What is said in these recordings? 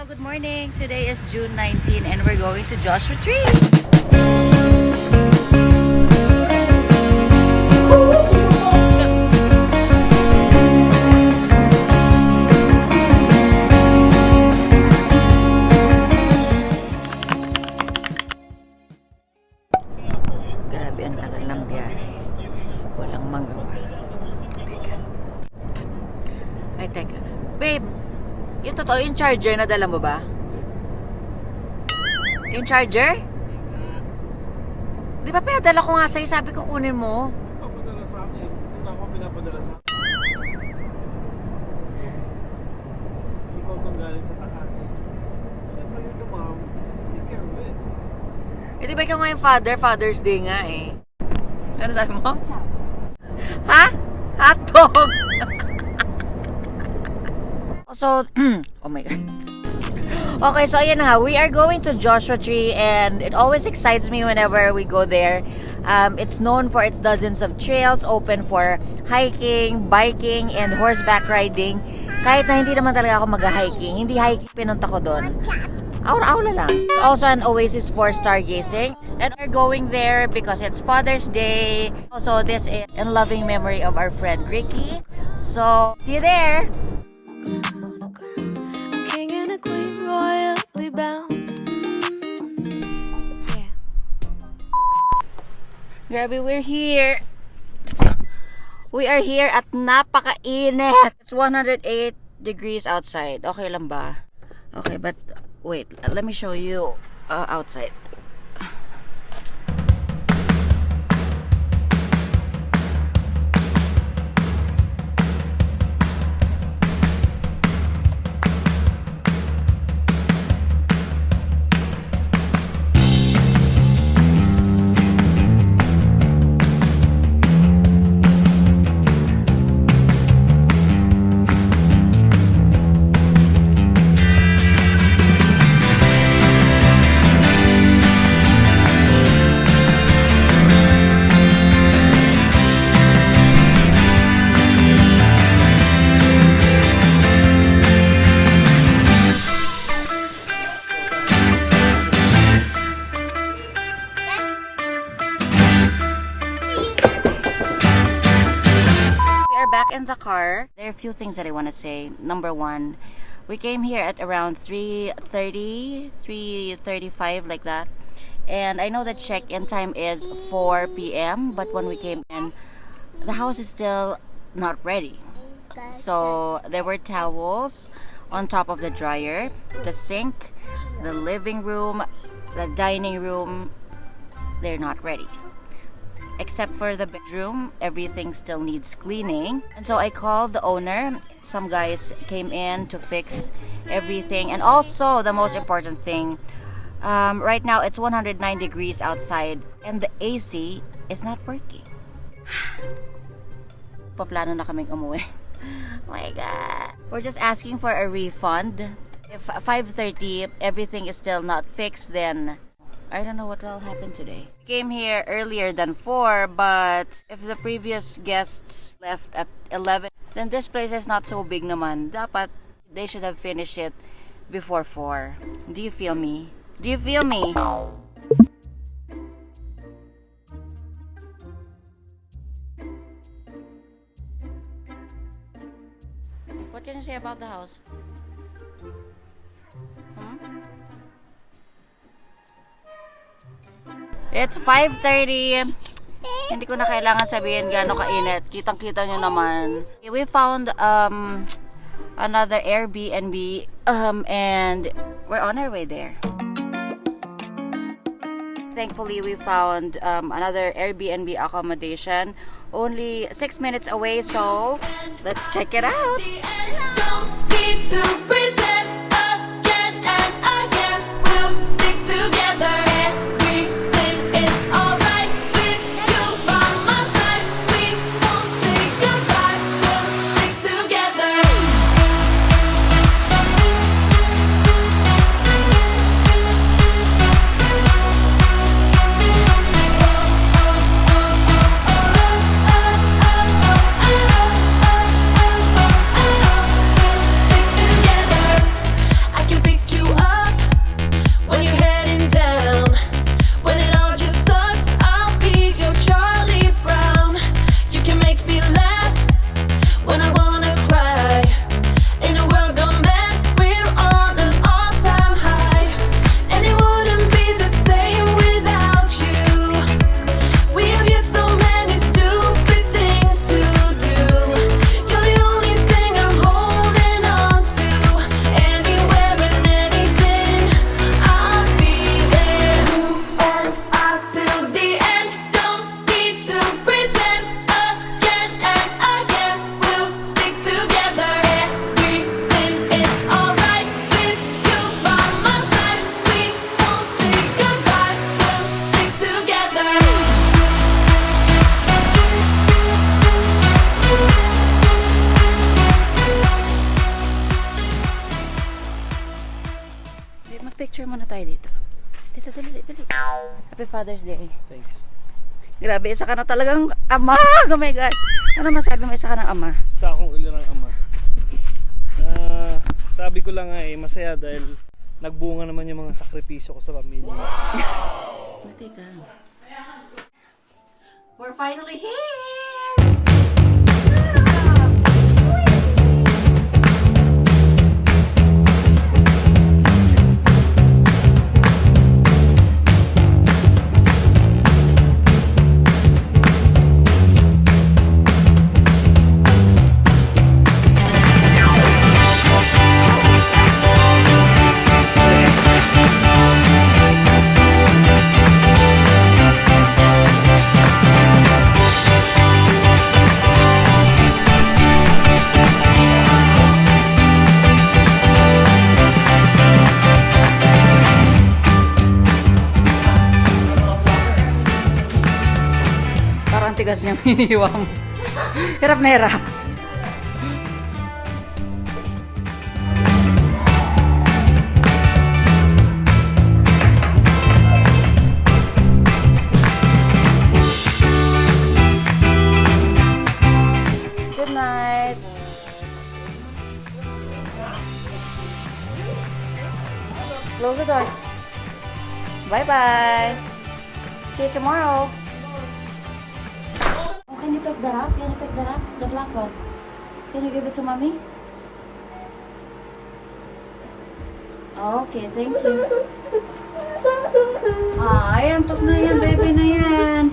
Hello, good morning. Today is June 19 and we're going to Joshua Tree. Grabe, ang tagal ng biyahe. Walang magawa. Teka. Ay, teka. Babe, yung totoo, yung charger na dala mo ba? Yung charger? Di ba pinadala ko nga sa'yo, sabi ko kunin mo? Papadala sa akin. Wala akong pinapadala sa akin. Ikaw itong galing sa taas. Siyempre yun ito, ma'am. Take care of it. Eh, di ba ikaw nga yung Father's Day nga eh. Ano sabi mo? Ha? Hotdog! So, oh my God. Okay, so ayan na nga. We are going to Joshua Tree and it always excites me whenever we go there. It's known for its dozens of trails open for hiking, biking, and horseback riding. Kahit na hindi naman talaga ako mag-hiking. Hindi hiking pinunta ko doon. Aura-aura lang. It's also an oasis for stargazing. And we're going there because it's Father's Day. Also, this is in loving memory of our friend Ricky. So, see you there! Grabe, we're here. We are here at napakainit. It's 108 degrees outside. Okay lang ba? Okay, but wait, let me show you outside. Back in the car. There are a few things that I want to say. Number one, we came here at around 3:30, 3:35, like that. And I know that check-in time is 4 p.m. But when we came in, the house is still not ready. So there were towels on top of the dryer, the sink, the living room, the dining room. They're not ready. Except for the bedroom, everything still needs cleaning. And so I called the owner. Some guys came in to fix everything. And also, the most important thing, right now it's 109 degrees outside and the AC is not working. Paplano na kaming umuwi. Oh my God. We're just asking for a refund. If 5:30 everything is still not fixed, then I don't know what will happen today. We came here earlier than 4, but if the previous guests left at 11, then this place is not so big naman. Dapat they should have finished it before 4. Do you feel me? Do you feel me? What can you say about the house? It's 5:30. Hindi ko na kailangan sabihin gaano kainit. Kitang-kita nyo naman. We found another Airbnb and we're on our way there. Thankfully, we found another Airbnb accommodation only 6 minutes away, so let's check it out. Don't need to pretend again and again. We'll stick together. Everything is alright with you by my side. We won't say goodbye. We'll stick together. Stick together. Mag-picture muna tayo dito. Dito, dali. Happy Father's Day. Thanks. Grabe, isa ka na talagang ama. Oh my God. Ano masabi mo, isa ka ng ama? Sa akong ulirang ama. Sabi ko lang masaya dahil nagbunga naman yung mga sakripisyo ko sa pamilya. Teka. We're finally here! Parang tigas niyang hinihiwa mo. Hirap na hirap. Good night. Close the door. Bye-bye. See you tomorrow. Can you pick that up? Can you pick that up? The black one. Can you give it to mommy? Okay, thank you. Ay, antok na yan, baby na yan.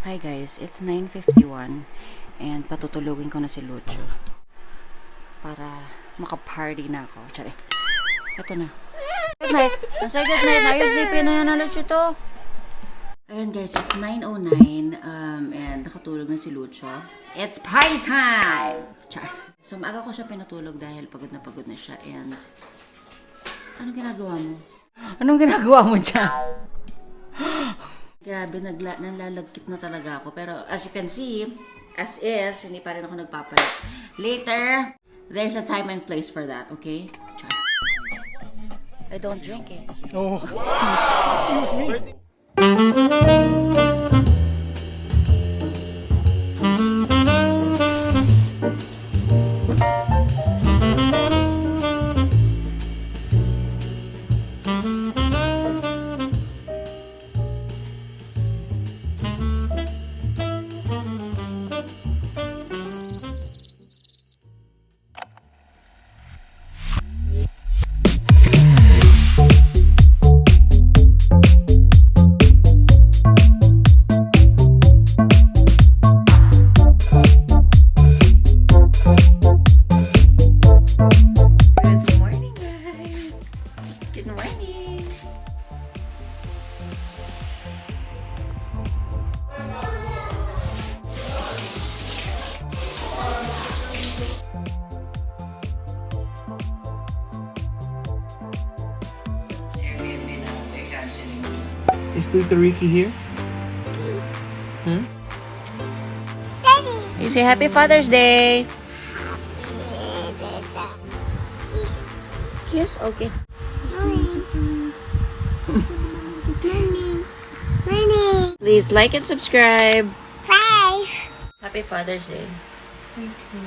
Hi guys, it's 9:51 and patutulugin ko na si Lucho para makaparty na ako. Tsari. Ito na. Good night. Say good night. Are you sleepy na yan, Luchito? Ayan guys, it's 9:09 and nakatulog na si Lucho. It's party time! Char. So maaga ko siya pinatulog dahil pagod na siya and anong ginagawa mo? Anong ginagawa mo dyan? Grabe, nalalagkit na talaga ako. Pero as you can see, as is, hindi pa rin ako nagpapalit. Later, there's a time and place for that, okay? Char. I don't drink it. Oh. Excuse me. Is Tito Ricky here? Huh? You say Happy Father's Day. Yes, okay. Please like and subscribe. Happy Father's Day. Thank you.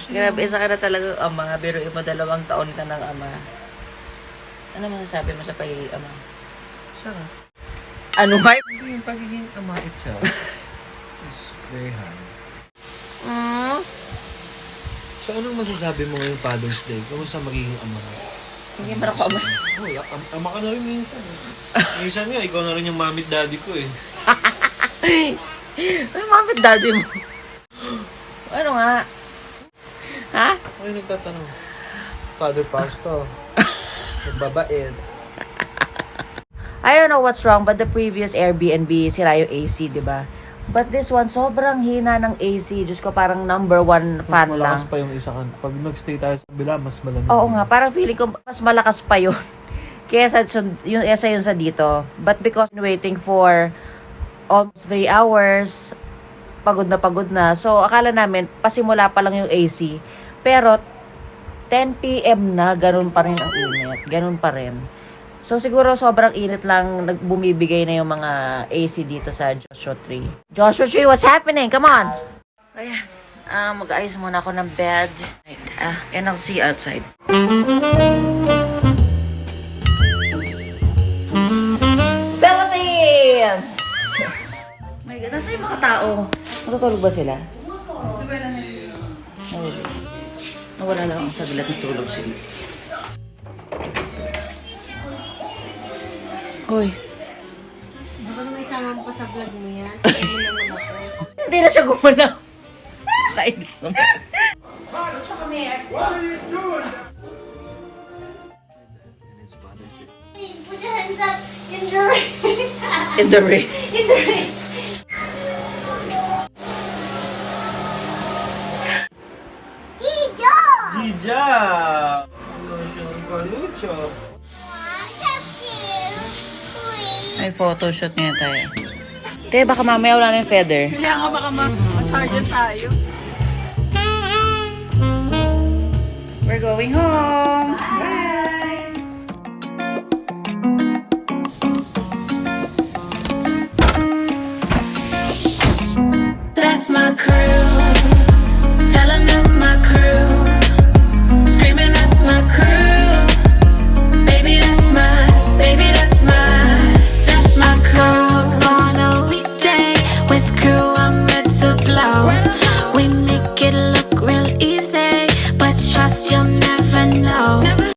Grabe, isa ka na talagang ama. Biruin mo 2 taon ka ng ama. Ano masasabi mo sa pagiging ama? Sarap. Ano ba? Hindi, yung pagiging ama itself is very hard. So, anong masasabi mo ngayong Father's Day? Kamusta magiging ama ka? Hindi mo na ako ama. Uy, ama ka na rin minsan. Minsan nga, ikaw na rin yung mommy at daddy ko eh. Ay, mami, daddy mo. Ano nga? Ha? Ako yung nagtatanong. Father Fausto. Nagbabait. I don't know what's wrong, but the previous Airbnb, sira yung AC, di ba? But this one, sobrang hina ng AC. Diyos ko, parang number 1 fan lang. Mas malakas pa yung isa kan. Pag nag-stay tayo sa bila, mas malamig. Oo nga, parang feeling ko mas malakas pa yun. Kesa yun sa dito. But because waiting for almost 3 hours, pagod na. So, akala namin, pasimula pa lang yung AC. Pero, 10 p.m. na, ganun pa rin ang init. Ganun pa rin. So, siguro sobrang init lang, bumibigay na yung mga AC dito sa Joshua Tree. Joshua Tree, what's happening? Come on! Ayan. Mag-ayos muna ako ng bed. And I'll see you outside. Philippines! My God, nasa yung mga tao? Natutulog ba sila? Nawala lang ang saglit na tulog sila. Hoy. Baka naman isama mo pa sa vlog mo yan. Hindi naman ako. Hindi na siya gumalaw. Kainis naman. Put your hands up in the rain. In the rain. In the rain. Tijo! Gija! Kalucho. May photoshoot niya tayo. Te, baka mamaya wala na yung feather. Kaya nga baka ma-charge tayo. We're going home. Bye! That's my crew.